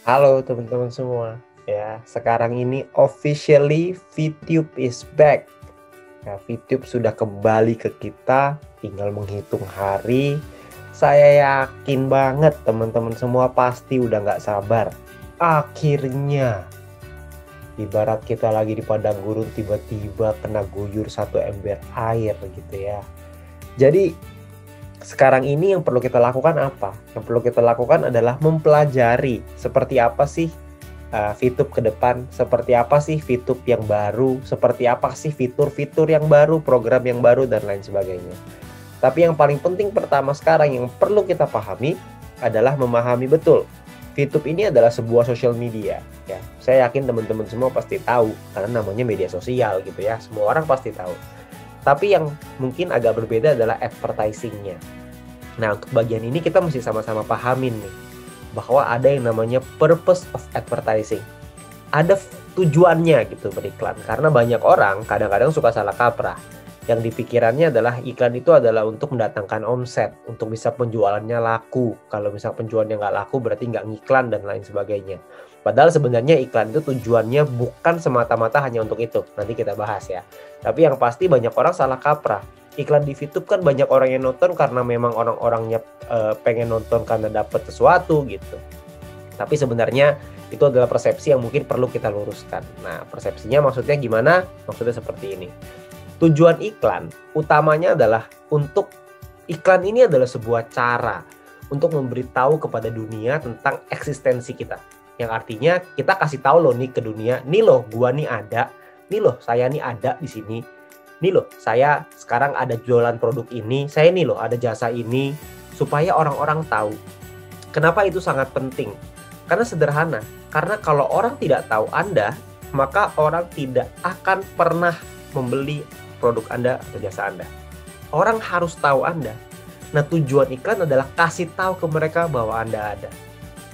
Halo teman-teman semua. Ya, sekarang ini officially VTube is back. Ya, VTube sudah kembali ke kita, tinggal menghitung hari. Saya yakin banget teman-teman semua pasti udah nggak sabar. Akhirnya, ibarat kita lagi di padang gurun tiba-tiba kena guyur satu ember air gitu ya. Jadi sekarang ini yang perlu kita lakukan apa? Yang perlu kita lakukan adalah mempelajari seperti apa sih VTube ke depan, seperti apa sih VTube yang baru, seperti apa sih fitur-fitur yang baru, program yang baru, dan lain sebagainya. Tapi yang paling penting pertama sekarang yang perlu kita pahami adalah memahami betul VTube ini adalah sebuah social media. Ya, saya yakin teman-teman semua pasti tahu karena namanya media sosial gitu ya. Semua orang pasti tahu. Tapi yang mungkin agak berbeda adalah advertising-nya. Nah, untuk bagian ini kita mesti sama-sama pahamin nih, bahwa ada yang namanya purpose of advertising. Ada tujuannya gitu beriklan. Karena banyak orang kadang-kadang suka salah kaprah. Yang dipikirannya adalah iklan itu adalah untuk mendatangkan omset, untuk bisa penjualannya laku. Kalau misal penjualannya nggak laku berarti nggak ngiklan dan lain sebagainya. Padahal sebenarnya iklan itu tujuannya bukan semata-mata hanya untuk itu. Nanti kita bahas ya. Tapi yang pasti banyak orang salah kaprah. Iklan di VTube kan banyak orang yang nonton karena memang orang-orangnya pengen nonton karena dapat sesuatu gitu. Tapi sebenarnya itu adalah persepsi yang mungkin perlu kita luruskan. Nah, persepsinya maksudnya gimana? Maksudnya seperti ini. Tujuan iklan utamanya adalah untuk iklan ini adalah sebuah cara untuk memberitahu kepada dunia tentang eksistensi kita. Yang artinya kita kasih tahu loh nih ke dunia, nih loh gua nih ada, nih loh saya nih ada di sini. Nih loh saya sekarang ada jualan produk ini, saya nih loh ada jasa ini, supaya orang-orang tahu. Kenapa itu sangat penting? Karena sederhana, karena kalau orang tidak tahu Anda, maka orang tidak akan pernah membeli produk Anda atau jasa Anda. Orang harus tahu Anda. Nah, tujuan iklan adalah kasih tahu ke mereka bahwa Anda ada.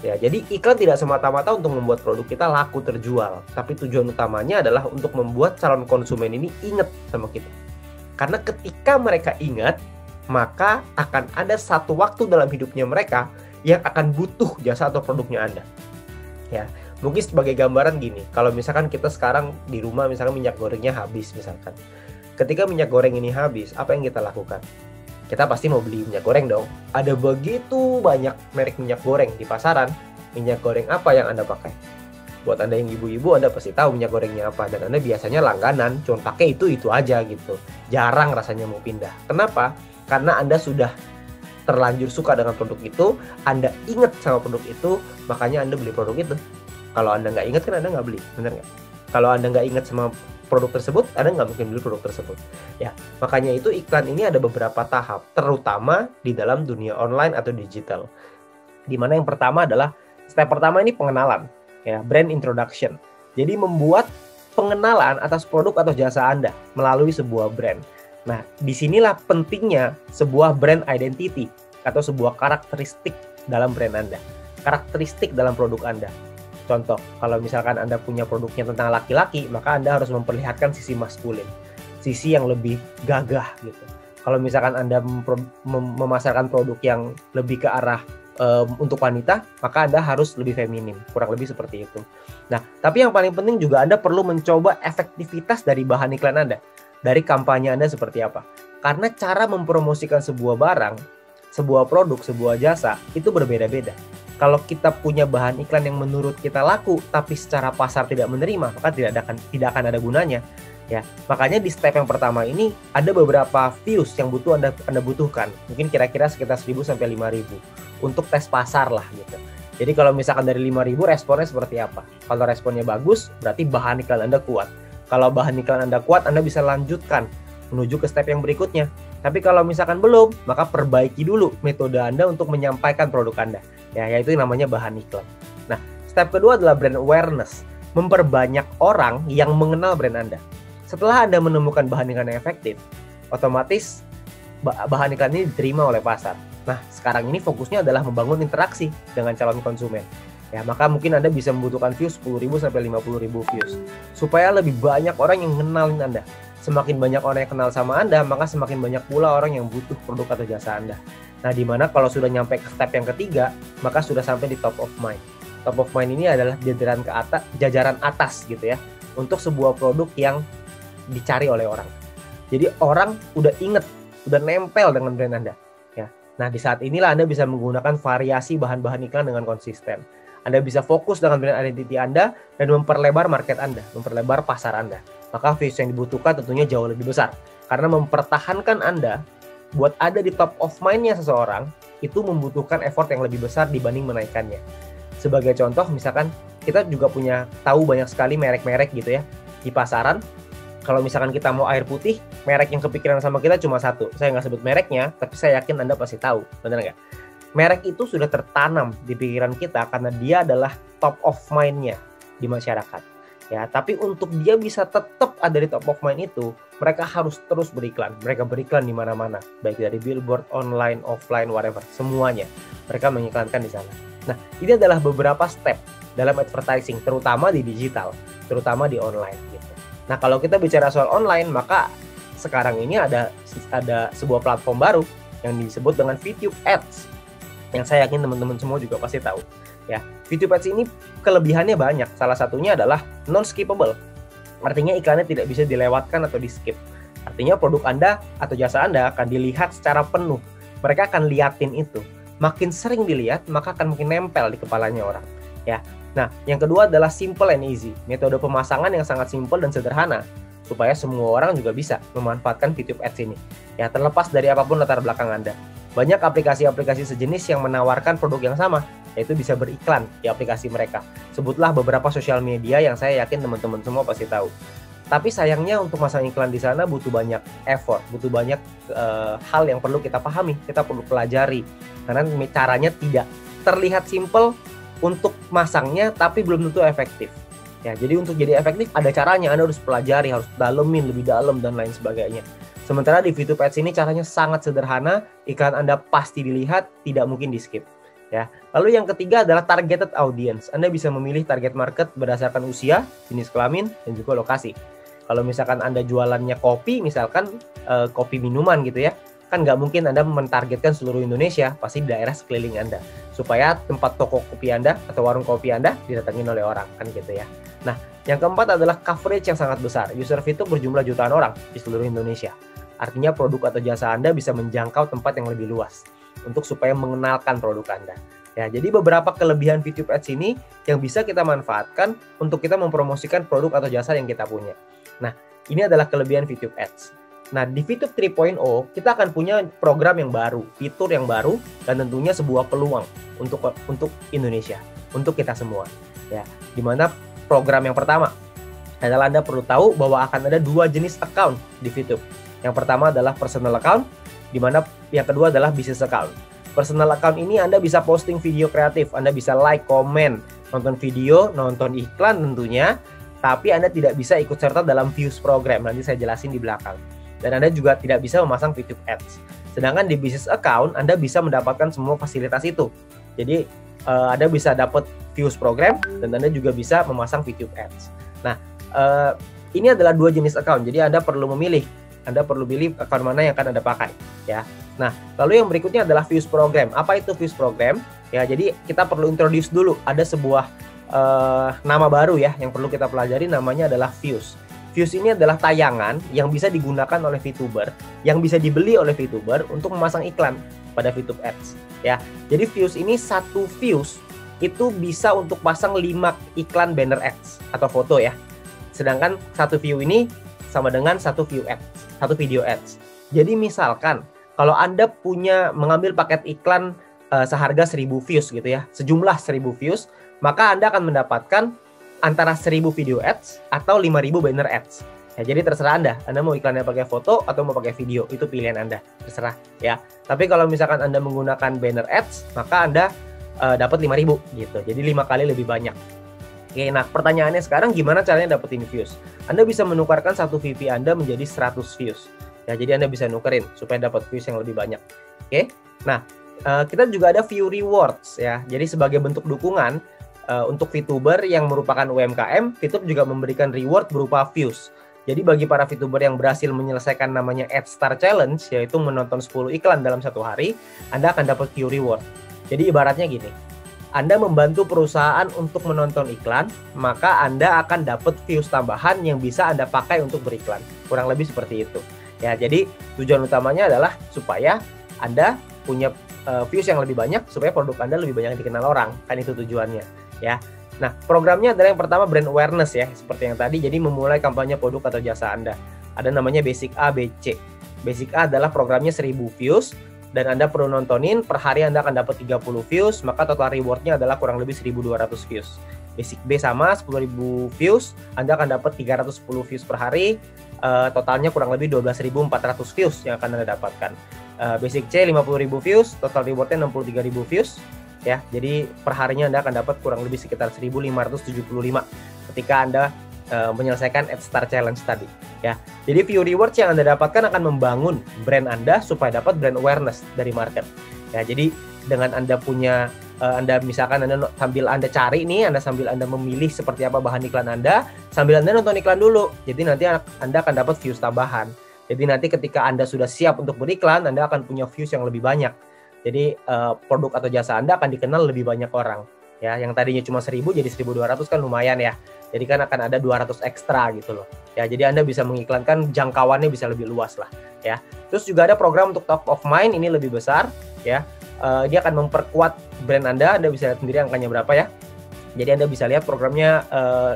Ya, jadi iklan tidak semata-mata untuk membuat produk kita laku terjual, tapi tujuan utamanya adalah untuk membuat calon konsumen ini ingat sama kita. Karena ketika mereka ingat, maka akan ada satu waktu dalam hidupnya mereka yang akan butuh jasa atau produknya Anda. Ya, mungkin sebagai gambaran gini, kalau misalkan kita sekarang di rumah misalkan minyak gorengnya habis misalkan. Ketika minyak goreng ini habis, apa yang kita lakukan? Kita pasti mau beli minyak goreng dong. Ada begitu banyak merek minyak goreng di pasaran. Minyak goreng apa yang Anda pakai? Buat Anda yang ibu-ibu, Anda pasti tahu minyak gorengnya apa. Dan Anda biasanya langganan, cuma pakai itu aja gitu. Jarang rasanya mau pindah. Kenapa? Karena Anda sudah terlanjur suka dengan produk itu, Anda ingat sama produk itu, makanya Anda beli produk itu. Kalau Anda nggak ingat kan Anda nggak beli, benar nggak? Kalau Anda nggak ingat sama produk tersebut, Anda nggak mungkin beli produk tersebut. Ya, makanya itu iklan ini ada beberapa tahap, terutama di dalam dunia online atau digital. Dimana yang pertama adalah, step pertama ini pengenalan, ya, brand introduction. Jadi membuat pengenalan atas produk atau jasa Anda melalui sebuah brand. Nah, disinilah pentingnya sebuah brand identity atau sebuah karakteristik dalam brand Anda, karakteristik dalam produk Anda. Contoh, kalau misalkan Anda punya produknya tentang laki-laki, maka Anda harus memperlihatkan sisi maskulin, sisi yang lebih gagah gitu. Kalau misalkan Anda memasarkan produk yang lebih ke arah untuk wanita, maka Anda harus lebih feminim, kurang lebih seperti itu. Nah, tapi yang paling penting juga Anda perlu mencoba efektivitas dari bahan iklan Anda, dari kampanye Anda seperti apa. Karena cara mempromosikan sebuah barang, sebuah produk, sebuah jasa, itu berbeda-beda. Kalau kita punya bahan iklan yang menurut kita laku, tapi secara pasar tidak menerima, maka tidak akan ada gunanya. Ya, makanya di step yang pertama ini ada beberapa views yang Anda butuhkan. Mungkin kira-kira sekitar 1.000 sampai 5.000 untuk tes pasar lah gitu. Jadi kalau misalkan dari 5.000 responnya seperti apa? Kalau responnya bagus, berarti bahan iklan Anda kuat. Kalau bahan iklan Anda kuat, Anda bisa lanjutkan menuju ke step yang berikutnya. Tapi kalau misalkan belum, maka perbaiki dulu metode Anda untuk menyampaikan produk Anda. Ya, yaitu namanya bahan iklan. Nah, step kedua adalah brand awareness. Memperbanyak orang yang mengenal brand Anda. Setelah Anda menemukan bahan iklan yang efektif, otomatis bahan iklan ini diterima oleh pasar. Nah, sekarang ini fokusnya adalah membangun interaksi dengan calon konsumen. Ya, maka mungkin Anda bisa membutuhkan views 10.000 sampai 50.000 views. Supaya lebih banyak orang yang mengenalin Anda. Semakin banyak orang yang kenal sama Anda, maka semakin banyak pula orang yang butuh produk atau jasa Anda. Nah, dimana kalau sudah nyampe ke step yang ketiga, maka sudah sampai di top of mind. top of mind ini adalah jajaran atas gitu ya, untuk sebuah produk yang dicari oleh orang. Jadi orang udah inget, udah nempel dengan brand Anda. Ya. Nah, di saat inilah Anda bisa menggunakan variasi bahan-bahan iklan dengan konsisten. Anda bisa fokus dengan brand identity Anda dan memperlebar market Anda, memperlebar pasar Anda. Maka views yang dibutuhkan tentunya jauh lebih besar. Karena mempertahankan Anda buat ada di top of mind-nya seseorang, itu membutuhkan effort yang lebih besar dibanding menaikkannya. Sebagai contoh, misalkan kita juga tahu banyak sekali merek-merek gitu ya di pasaran. Kalau misalkan kita mau air putih, merek yang kepikiran sama kita cuma satu. Saya nggak sebut mereknya, tapi saya yakin Anda pasti tahu, benar nggak? Merek itu sudah tertanam di pikiran kita karena dia adalah top of mind-nya di masyarakat. Ya, tapi untuk dia bisa tetap ada di top of mind itu, mereka harus terus beriklan. Mereka beriklan di mana-mana, baik dari billboard, online, offline, whatever, semuanya. Mereka mengiklankan di sana. Nah, ini adalah beberapa step dalam advertising, terutama di digital, terutama di online gitu. Nah, kalau kita bicara soal online, maka sekarang ini ada sebuah platform baru yang disebut dengan VTube Ads, yang saya yakin teman-teman semua juga pasti tahu. Ya, VTube Ads ini kelebihannya banyak. Salah satunya adalah non-skippable. Artinya iklannya tidak bisa dilewatkan atau di-skip. Artinya produk Anda atau jasa Anda akan dilihat secara penuh. Mereka akan liatin itu. Makin sering dilihat, maka akan makin nempel di kepalanya orang. Ya. Nah, yang kedua adalah simple and easy. Metode pemasangan yang sangat simple dan sederhana, supaya semua orang juga bisa memanfaatkan VTube Ads ini. Ya, terlepas dari apapun latar belakang Anda. Banyak aplikasi-aplikasi sejenis yang menawarkan produk yang sama, yaitu bisa beriklan di aplikasi mereka. Sebutlah beberapa sosial media yang saya yakin teman-teman semua pasti tahu. Tapi sayangnya untuk masang iklan di sana butuh banyak effort, butuh banyak hal yang perlu kita pahami, kita perlu pelajari. Karena caranya tidak terlihat simple untuk masangnya, tapi belum tentu efektif. Ya, jadi untuk jadi efektif ada caranya, Anda harus pelajari, harus dalemin lebih dalam dan lain sebagainya. Sementara di VTube Ads ini caranya sangat sederhana, iklan Anda pasti dilihat, tidak mungkin di-skip. Ya. Lalu yang ketiga adalah targeted audience. Anda bisa memilih target market berdasarkan usia, jenis kelamin, dan juga lokasi. Kalau misalkan Anda jualannya kopi, misalkan kopi minuman gitu ya, kan nggak mungkin Anda mentargetkan seluruh Indonesia, pasti di daerah sekeliling Anda, supaya tempat toko kopi Anda atau warung kopi Anda didatengin oleh orang, kan gitu ya. Nah, yang keempat adalah coverage yang sangat besar. User VTube berjumlah jutaan orang di seluruh Indonesia. Artinya produk atau jasa Anda bisa menjangkau tempat yang lebih luas untuk supaya mengenalkan produk Anda. Ya, jadi beberapa kelebihan VTube Ads ini yang bisa kita manfaatkan untuk kita mempromosikan produk atau jasa yang kita punya. Nah, ini adalah kelebihan VTube Ads. Nah, di VTube 3.0 kita akan punya program yang baru, fitur yang baru, dan tentunya sebuah peluang untuk Indonesia, untuk kita semua. Ya, dimana program yang pertama adalah Anda perlu tahu bahwa akan ada dua jenis account di VTube. Yang pertama adalah personal account, di mana yang kedua adalah business account. Personal account ini Anda bisa posting video kreatif, Anda bisa like, komen, nonton video, nonton iklan tentunya, tapi Anda tidak bisa ikut serta dalam views program. Nanti saya jelasin di belakang. Dan Anda juga tidak bisa memasang VTube Ads. Sedangkan di business account, Anda bisa mendapatkan semua fasilitas itu. Jadi, Anda bisa dapat views program, dan Anda juga bisa memasang VTube Ads. Nah, ini adalah dua jenis account, jadi Anda perlu memilih. Anda perlu pilih account mana yang akan Anda pakai, ya. Nah, lalu yang berikutnya adalah views program. Apa itu views program? Ya, jadi kita perlu introduce dulu. Ada sebuah nama baru ya yang perlu kita pelajari, namanya adalah views. Views ini adalah tayangan yang bisa digunakan oleh VTuber, yang bisa dibeli oleh VTuber untuk memasang iklan pada VTube Ads, ya. Jadi views ini, satu views itu bisa untuk pasang 5 iklan banner ads atau foto ya. Sedangkan satu view ini sama dengan satu view ads, satu video ads. Jadi misalkan kalau Anda mengambil paket iklan seharga 1000 views gitu ya, sejumlah 1000 views, maka Anda akan mendapatkan antara 1000 video ads atau 5000 banner ads. Ya, jadi terserah Anda mau iklannya pakai foto atau mau pakai video, itu pilihan Anda, terserah ya. Tapi kalau misalkan Anda menggunakan banner ads, maka Anda dapat 5000 gitu. Jadi 5 kali lebih banyak. Oke, nah pertanyaannya sekarang gimana caranya dapetin views? Anda bisa menukarkan satu VP Anda menjadi 100 views. Ya, jadi Anda bisa nukerin supaya dapat views yang lebih banyak. Oke. Nah, kita juga ada view rewards ya. Jadi sebagai bentuk dukungan untuk VTuber yang merupakan UMKM, VTube juga memberikan reward berupa views. Jadi bagi para VTuber yang berhasil menyelesaikan namanya Ad Star Challenge, yaitu menonton 10 iklan dalam satu hari, Anda akan dapat view reward. Jadi ibaratnya gini, Anda membantu perusahaan untuk menonton iklan, maka Anda akan dapat views tambahan yang bisa Anda pakai untuk beriklan. Kurang lebih seperti itu. Ya, jadi tujuan utamanya adalah supaya Anda punya views yang lebih banyak, supaya produk Anda lebih banyak dikenal orang. Kan itu tujuannya, ya. Nah, programnya adalah yang pertama brand awareness ya, seperti yang tadi. Jadi memulai kampanye produk atau jasa Anda. Ada namanya Basic A, BC. Basic A adalah programnya 1000 views, dan Anda perlu nontonin, per hari Anda akan dapat 30 views, maka total rewardnya adalah kurang lebih 1200 views. Basic B sama 10.000 views, Anda akan dapat 310 views per hari, totalnya kurang lebih 12.400 views yang akan Anda dapatkan. Basic C 50.000 views, total rewardnya 63.000 views, ya. Jadi perharinya Anda akan dapat kurang lebih sekitar 1.575 ketika Anda menyelesaikan Star Challenge tadi, ya. Jadi view rewards yang Anda dapatkan akan membangun brand Anda supaya dapat brand awareness dari market. Ya, jadi dengan Anda punya Anda misalkan sambil Anda cari nih, sambil Anda memilih seperti apa bahan iklan Anda, sambil Anda nonton iklan dulu. Jadi nanti Anda akan dapat views tambahan. Jadi nanti ketika Anda sudah siap untuk beriklan, Anda akan punya views yang lebih banyak. Jadi produk atau jasa Anda akan dikenal lebih banyak orang. Ya, yang tadinya cuma 1000 jadi 1200 kan lumayan ya. Jadi kan akan ada 200 ekstra gitu loh. Ya, jadi Anda bisa mengiklankan, jangkauannya bisa lebih luas lah, ya. Terus juga ada program untuk top of mind, ini lebih besar, ya. Dia akan memperkuat brand Anda bisa lihat sendiri angkanya berapa ya. Jadi Anda bisa lihat programnya,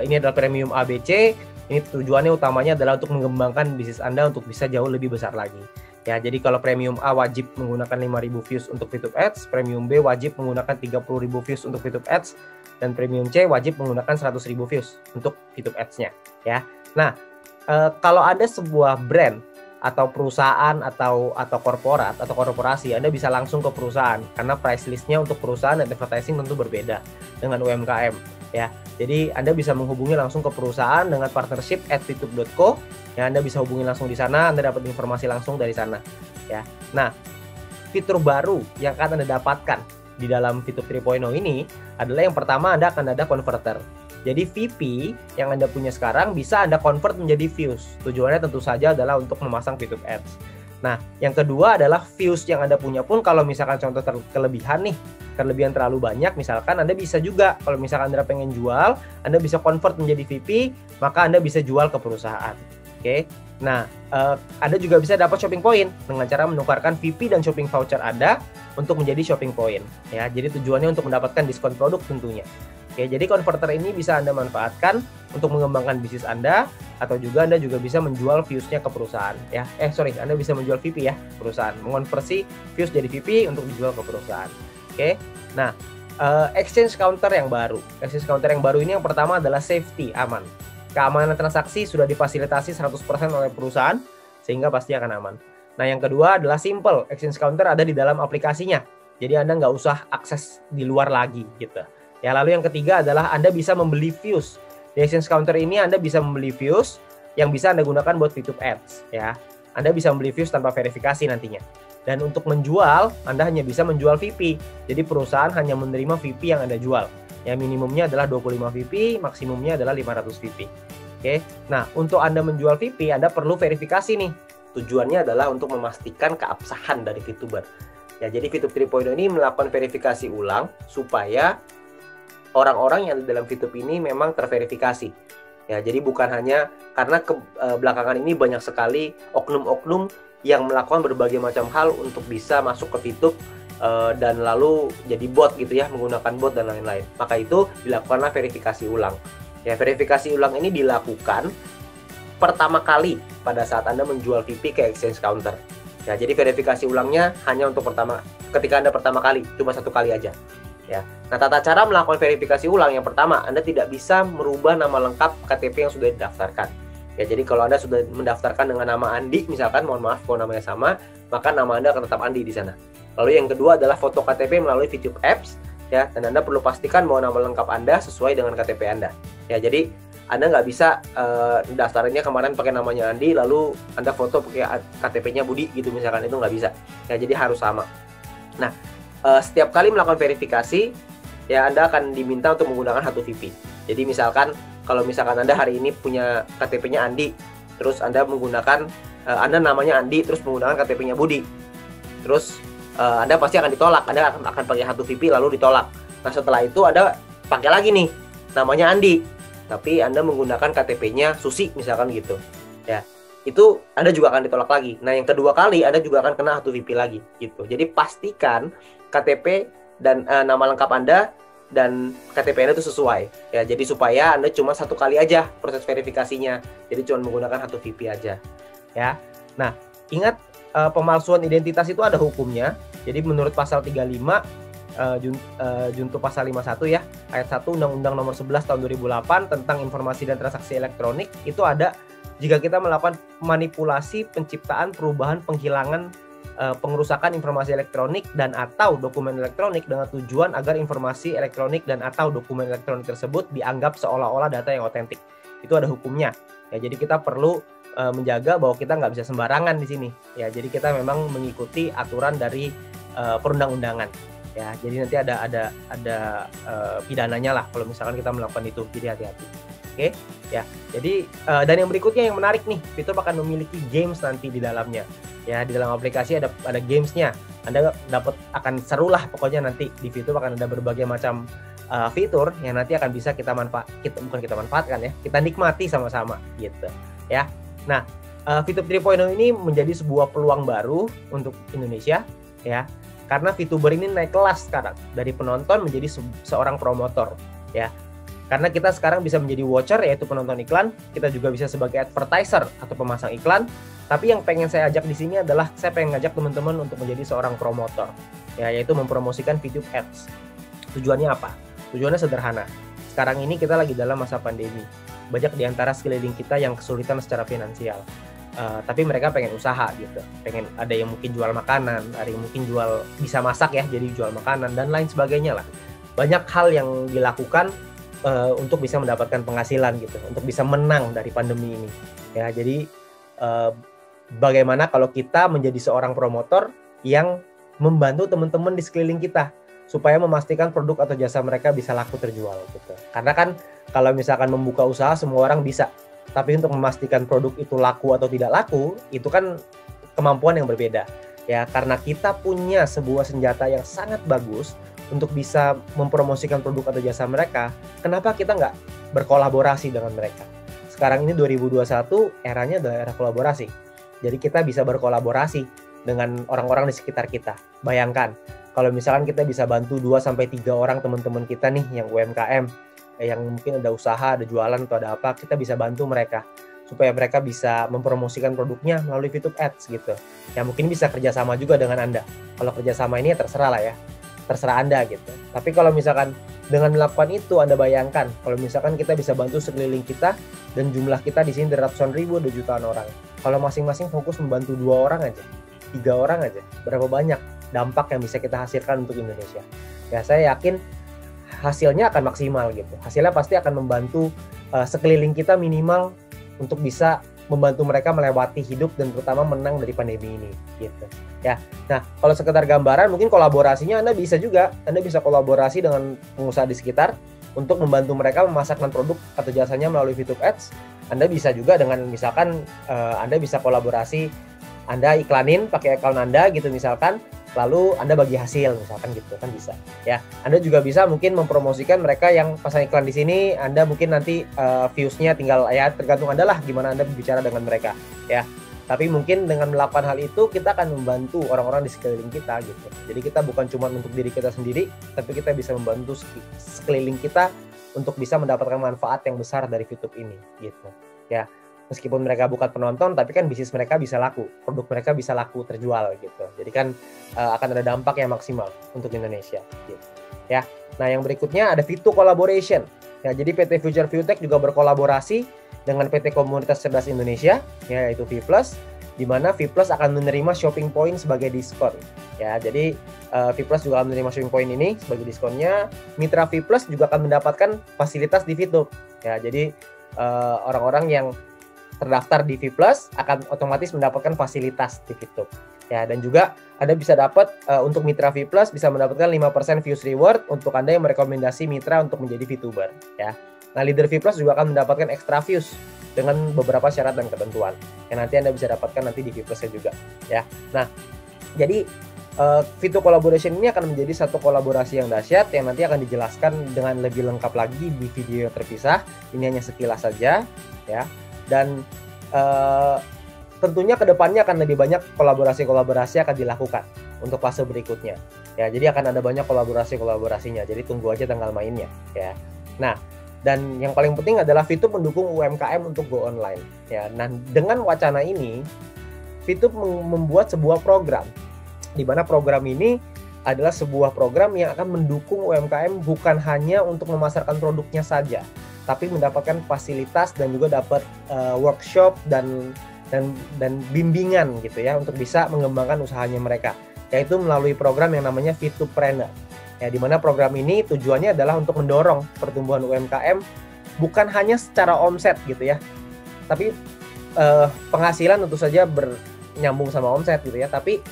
ini adalah premium ABC. Ini tujuannya utamanya adalah untuk mengembangkan bisnis Anda untuk bisa jauh lebih besar lagi. Ya, jadi kalau premium A wajib menggunakan 5.000 views untuk YouTube Ads, premium B wajib menggunakan 30.000 views untuk YouTube Ads, dan premium C wajib menggunakan 100.000 views untuk YouTube Ads-nya, ya. Nah, kalau ada sebuah brand atau perusahaan atau korporat atau korporasi, Anda bisa langsung ke perusahaan karena price list-nya untuk perusahaan dan advertising tentu berbeda dengan UMKM, ya. Jadi Anda bisa menghubungi langsung ke perusahaan dengan partnership @fitup.co. Ya, Anda bisa hubungi langsung di sana, Anda dapat informasi langsung dari sana, ya. Nah, fitur baru yang akan Anda dapatkan di dalam Fitup 3.0 ini adalah yang pertama, Anda akan ada converter. Jadi VP yang Anda punya sekarang bisa Anda convert menjadi views. Tujuannya tentu saja adalah untuk memasang Fitup Ads. Nah, yang kedua adalah views yang Anda punya pun kalau misalkan contoh kelebihan terlalu banyak, misalkan Anda bisa juga, kalau misalkan Anda pengen jual, Anda bisa convert menjadi VP, maka Anda bisa jual ke perusahaan. Oke. Nah, Anda juga bisa dapat shopping point dengan cara menukarkan VP dan shopping voucher Anda untuk menjadi shopping point, ya. Jadi tujuannya untuk mendapatkan diskon produk tentunya. Oke, jadi converter ini bisa Anda manfaatkan untuk mengembangkan bisnis Anda, atau juga Anda juga bisa menjual views-nya ke perusahaan, ya. Anda bisa menjual VP ya, perusahaan, mengonversi views jadi VP untuk dijual ke perusahaan. Oke. Nah, exchange counter yang baru. Exchange counter yang baru ini yang pertama adalah safety, aman. Keamanan transaksi sudah difasilitasi 100% oleh perusahaan, sehingga pasti akan aman. Nah, yang kedua adalah simple. Exchange counter ada di dalam aplikasinya. Jadi Anda nggak usah akses di luar lagi gitu. Ya, lalu yang ketiga adalah Anda bisa membeli views. Di exchange counter ini Anda bisa membeli views yang bisa Anda gunakan buat YouTube Ads, ya. Anda bisa membeli views tanpa verifikasi nantinya. Dan untuk menjual, Anda hanya bisa menjual VP. Jadi perusahaan hanya menerima VP yang Anda jual. Ya, minimumnya adalah 25 VP, maksimumnya adalah 500 VP. Oke. Nah, untuk Anda menjual VP, Anda perlu verifikasi nih. Tujuannya adalah untuk memastikan keabsahan dari VTuber. Ya, jadi Fitup 3.0 ini melakukan verifikasi ulang supaya orang-orang yang di dalam Fitup ini memang terverifikasi. Ya, jadi bukan hanya karena belakangan ini banyak sekali oknum-oknum yang melakukan berbagai macam hal untuk bisa masuk ke Fitup dan lalu jadi bot gitu ya, menggunakan bot dan lain-lain. Maka itu dilakukanlah verifikasi ulang. Ya, verifikasi ulang ini dilakukan pertama kali pada saat Anda menjual VP ke exchange counter. Ya, jadi verifikasi ulangnya hanya untuk ketika Anda pertama kali, cuma 1 kali aja. Ya. Nah, tata cara melakukan verifikasi ulang yang pertama, Anda tidak bisa merubah nama lengkap KTP yang sudah didaftarkan. Ya, jadi kalau Anda sudah mendaftarkan dengan nama Andi, misalkan, mohon maaf kalau namanya sama, maka nama Anda akan tetap Andi di sana. Lalu yang kedua adalah foto KTP melalui Fitup Apps, ya, dan Anda perlu pastikan bahwa nama lengkap Anda sesuai dengan KTP Anda. Ya, jadi Anda nggak bisa daftarnya kemarin pakai namanya Andi, lalu Anda foto pakai KTP-nya Budi gitu misalkan, itu nggak bisa. Ya, jadi harus sama. Nah, setiap kali melakukan verifikasi, ya Anda akan diminta untuk menggunakan 1 VP. Jadi misalkan, kalau misalkan Anda hari ini punya KTP-nya Andi, terus Anda menggunakan, Anda namanya Andi, terus menggunakan KTP-nya Budi, terus Anda pasti akan ditolak. Anda akan pakai 1 VP lalu ditolak. Nah setelah itu ada pakai lagi nih, namanya Andi, tapi Anda menggunakan KTP-nya Susi misalkan gitu. Ya, itu Anda juga akan ditolak lagi. Nah yang kedua kali Anda juga akan kena H2VP lagi gitu. Jadi pastikan KTP dan nama lengkap Anda dan KTP Anda itu sesuai. Ya, jadi supaya Anda cuma satu kali aja proses verifikasinya. Jadi cuma menggunakan H2VP aja. Ya. Nah, ingat pemalsuan identitas itu ada hukumnya. Jadi menurut pasal 35 junto pasal 51 ya, ayat 1 Undang-Undang Nomor 11 Tahun 2008 tentang informasi dan transaksi elektronik, itu ada jika kita melakukan manipulasi, penciptaan, perubahan, penghilangan, pengerusakan informasi elektronik dan atau dokumen elektronik dengan tujuan agar informasi elektronik dan atau dokumen elektronik tersebut dianggap seolah-olah data yang otentik. Itu ada hukumnya. Ya, jadi kita perlu menjaga bahwa kita nggak bisa sembarangan di sini. Ya, jadi kita memang mengikuti aturan dari perundang-undangan. Ya, jadi nanti ada pidananya lah kalau misalkan kita melakukan itu. Jadi hati-hati. Oke, ya. Jadi dan yang berikutnya yang menarik nih, fitur akan memiliki games nanti di dalamnya. Ya, di dalam aplikasi ada gamesnya. Anda akan seru lah pokoknya nanti di fitur akan ada berbagai macam fitur yang nanti akan bisa kita manfaatkan ya. Kita nikmati sama-sama gitu. Ya. Nah, fitur 3.0 ini menjadi sebuah peluang baru untuk Indonesia ya. Karena VTuber ini naik kelas sekarang dari penonton menjadi seorang promotor ya. Karena kita sekarang bisa menjadi watcher yaitu penonton iklan, kita juga bisa sebagai advertiser atau pemasang iklan. Tapi yang pengen saya ajak di sini adalah saya pengen ngajak teman-teman untuk menjadi seorang promotor ya, yaitu mempromosikan VTube Ads. Tujuannya apa? Tujuannya sederhana. Sekarang ini kita lagi dalam masa pandemi. Banyak di antara sekeliling kita yang kesulitan secara finansial. Tapi mereka pengen usaha gitu, pengen ada yang mungkin jual makanan, ada yang mungkin bisa masak ya, jadi jual makanan dan lain sebagainya lah. Banyak hal yang dilakukan untuk bisa mendapatkan penghasilan gitu, untuk bisa menang dari pandemi ini. Ya, jadi bagaimana kalau kita menjadi seorang promotor yang membantu teman-teman di sekeliling kita supaya memastikan produk atau jasa mereka bisa laku terjual gitu. Karena kan kalau misalkan membuka usaha semua orang bisa. Tapi untuk memastikan produk itu laku atau tidak laku, itu kan kemampuan yang berbeda. Ya, karena kita punya sebuah senjata yang sangat bagus untuk bisa mempromosikan produk atau jasa mereka, kenapa kita nggak berkolaborasi dengan mereka? Sekarang ini 2021, eranya adalah era kolaborasi. Jadi kita bisa berkolaborasi dengan orang-orang di sekitar kita. Bayangkan, kalau misalkan kita bisa bantu 2-3 orang teman-teman kita nih yang UMKM, yang mungkin ada usaha, ada jualan atau ada apa, kita bisa bantu mereka supaya mereka bisa mempromosikan produknya melalui VTube Ads gitu. Ya mungkin bisa kerjasama juga dengan Anda. Kalau kerjasama ini ya terserah lah ya, terserah Anda gitu. Tapi kalau misalkan dengan melakukan itu, Anda bayangkan kalau misalkan kita bisa bantu sekeliling kita dan jumlah kita di sini ratusan ribu, ada jutaan orang. Kalau masing-masing fokus membantu 2 orang aja, 3 orang aja, berapa banyak dampak yang bisa kita hasilkan untuk Indonesia. Ya saya yakin hasilnya akan maksimal gitu. Hasilnya pasti akan membantu sekeliling kita minimal untuk bisa membantu mereka melewati hidup dan terutama menang dari pandemi ini gitu. Ya. Nah, kalau sekedar gambaran mungkin kolaborasinya Anda bisa kolaborasi dengan pengusaha di sekitar untuk membantu mereka memasarkan produk atau jasanya melalui VTube Ads. Anda bisa juga dengan misalkan Anda bisa kolaborasi, Anda iklanin pakai account Anda gitu misalkan, lalu Anda bagi hasil misalkan gitu kan bisa ya. Anda juga bisa mungkin mempromosikan mereka yang pasang iklan di sini, Anda mungkin nanti views-nya tinggal ya tergantung Anda lah gimana Anda berbicara dengan mereka ya. Tapi mungkin dengan melakukan hal itu kita akan membantu orang-orang di sekeliling kita gitu. Jadi kita bukan cuma untuk diri kita sendiri, tapi kita bisa membantu sekeliling kita untuk bisa mendapatkan manfaat yang besar dari VTube ini gitu ya. Meskipun mereka bukan penonton, tapi kan bisnis mereka bisa laku, produk mereka bisa laku terjual gitu. Jadi kan akan ada dampak yang maksimal untuk Indonesia gitu. Ya. Nah, yang berikutnya ada VTube Collaboration. Ya, jadi PT Future ViewTech juga berkolaborasi dengan PT Komunitas Cerdas Indonesia, yaitu V+, di mana V+ akan menerima shopping point sebagai diskon. Ya, jadi V+ juga akan menerima shopping point ini sebagai diskonnya. Mitra V+ juga akan mendapatkan fasilitas di VTube. Ya, jadi orang-orang yang terdaftar di V+ akan otomatis mendapatkan fasilitas di VTube. Ya, dan juga Anda bisa dapat untuk mitra V+ bisa mendapatkan 5% views reward untuk Anda yang merekomendasi mitra untuk menjadi VTuber ya. Nah, leader V+ juga akan mendapatkan extra views dengan beberapa syarat dan ketentuan yang nanti Anda bisa dapatkan nanti di V+ juga ya. Nah, jadi Fitur collaboration ini akan menjadi satu kolaborasi yang dahsyat yang nanti akan dijelaskan dengan lebih lengkap lagi di video yang terpisah. Ini hanya sekilas saja ya. Dan tentunya kedepannya akan lebih banyak kolaborasi-kolaborasi akan dilakukan untuk fase berikutnya. Ya, jadi akan ada banyak kolaborasinya. Jadi tunggu aja tanggal mainnya ya. Nah, dan yang paling penting adalah Fitup mendukung UMKM untuk go online. Ya, nah dengan wacana ini, Fitup membuat sebuah program, di mana program ini adalah sebuah program yang akan mendukung UMKM bukan hanya untuk memasarkan produknya saja, tapi mendapatkan fasilitas dan juga dapat workshop dan bimbingan gitu ya untuk bisa mengembangkan usahanya mereka, yaitu melalui program yang namanya Fituppreneur. Ya, di mana program ini tujuannya adalah untuk mendorong pertumbuhan UMKM bukan hanya secara omset gitu ya, tapi penghasilan tentu saja bernyambung sama omset gitu ya, tapi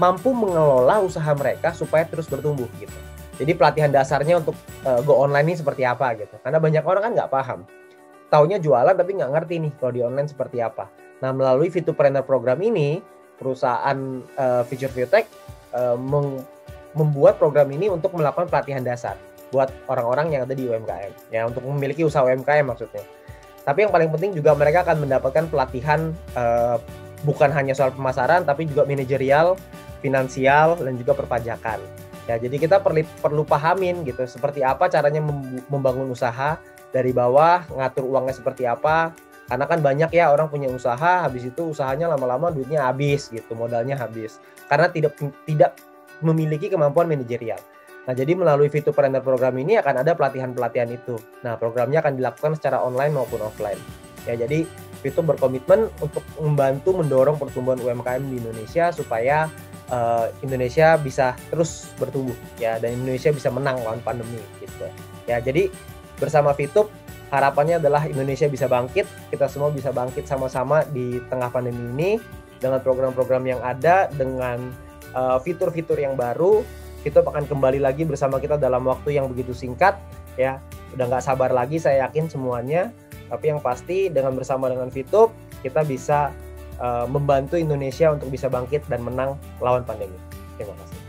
mampu mengelola usaha mereka supaya terus bertumbuh gitu. Jadi pelatihan dasarnya untuk go online ini seperti apa gitu, karena banyak orang kan nggak paham, taunya jualan tapi nggak ngerti nih kalau di online seperti apa. Nah, melalui Fituppreneur program ini, perusahaan Future Fintech membuat program ini untuk melakukan pelatihan dasar buat orang-orang yang ada di UMKM ya, untuk memiliki usaha UMKM maksudnya. Tapi yang paling penting juga mereka akan mendapatkan pelatihan bukan hanya soal pemasaran tapi juga manajerial, finansial dan juga perpajakan. Ya, jadi kita perlu pahamin gitu seperti apa caranya membangun usaha dari bawah, ngatur uangnya seperti apa. Karena kan banyak ya orang punya usaha, habis itu usahanya lama-lama duitnya habis gitu, modalnya habis karena tidak memiliki kemampuan manajerial. Nah, jadi melalui Fituppreneur program ini akan ada pelatihan-pelatihan itu. Nah, programnya akan dilakukan secara online maupun offline. Ya, jadi Fitup berkomitmen untuk membantu mendorong pertumbuhan UMKM di Indonesia supaya Indonesia bisa terus bertumbuh ya, dan Indonesia bisa menang lawan pandemi gitu. Ya, jadi bersama Fitup harapannya adalah Indonesia bisa bangkit, kita semua bisa bangkit sama-sama di tengah pandemi ini dengan program-program yang ada, dengan fitur-fitur yang baru. Fitup akan kembali lagi bersama kita dalam waktu yang begitu singkat ya. Udah nggak sabar lagi saya yakin semuanya. Tapi yang pasti bersama dengan Fitup kita bisa membantu Indonesia untuk bisa bangkit dan menang lawan pandemi. Terima kasih.